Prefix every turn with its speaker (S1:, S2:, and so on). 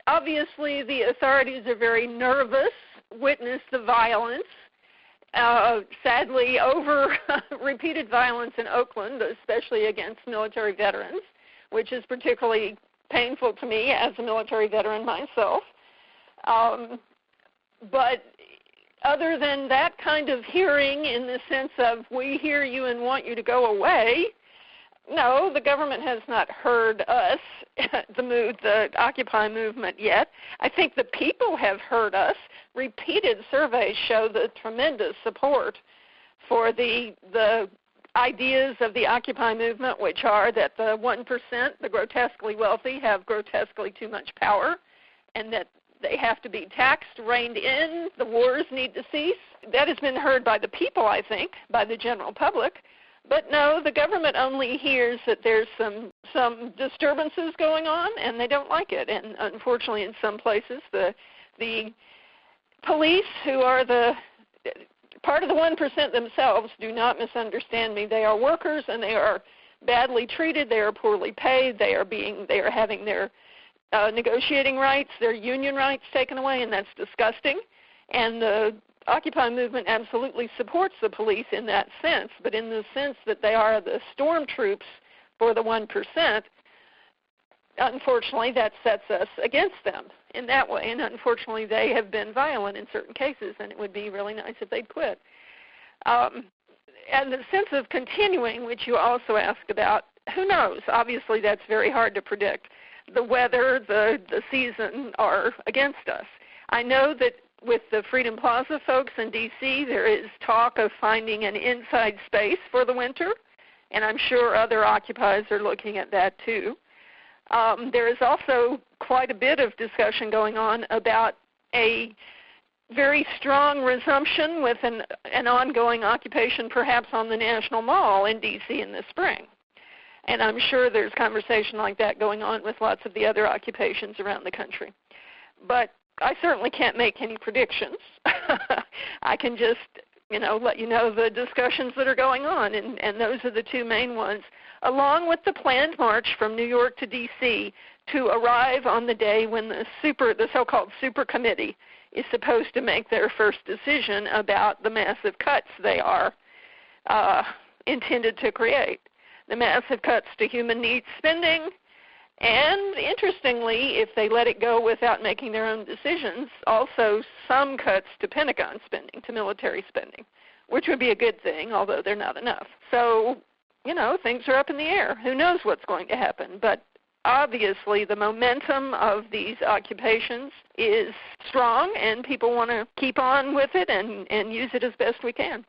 S1: Obviously, the authorities are very nervous, witness the violence. Sadly, over repeated violence in Oakland, especially against military veterans, which is particularly painful to me as a military veteran myself. But other than that kind of hearing in the sense of we hear you and want you to go away, no, the government has not heard us, the Occupy movement yet. I think the people have heard us. Repeated surveys show the tremendous support for the ideas of the Occupy movement, which are that the 1%, the grotesquely wealthy, have grotesquely too much power, and that they have to be taxed, reined in, the wars need to cease. That has been heard by the people, I think, by the general public. But no, the government only hears that there's some disturbances going on, and they don't like it. And unfortunately, in some places, the police, who are the part of the 1% themselves, do not misunderstand me. They are workers, and they are badly treated. They are poorly paid. They are having their negotiating rights, their union rights taken away, and that's disgusting. And the Occupy movement absolutely supports the police in that sense, but in the sense that they are the storm troops for the 1%, unfortunately that sets us against them in that way, and unfortunately they have been violent in certain cases, and it would be really nice if they'd quit. And the sense of continuing, which you also asked about, who knows? Obviously that's very hard to predict. The weather, the season are against us. I know that with the Freedom Plaza folks in D.C., there is talk of finding an inside space for the winter, and I'm sure other occupiers are looking at that too. There is also quite a bit of discussion going on about a very strong resumption with an ongoing occupation perhaps on the National Mall in D.C. in the spring. And I'm sure there's conversation like that going on with lots of the other occupations around the country. But I certainly can't make any predictions. I can just, let you know the discussions that are going on, and those are the two main ones, along with the planned march from New York to D.C. to arrive on the day when the so-called super committee is supposed to make their first decision about the massive cuts they are intended to create. The massive cuts to human needs spending, and interestingly, if they let it go without making their own decisions, also some cuts to Pentagon spending, to military spending, which would be a good thing, although they're not enough. So, things are up in the air. Who knows what's going to happen? But obviously the momentum of these occupations is strong, and people want to keep on with it and use it as best we can.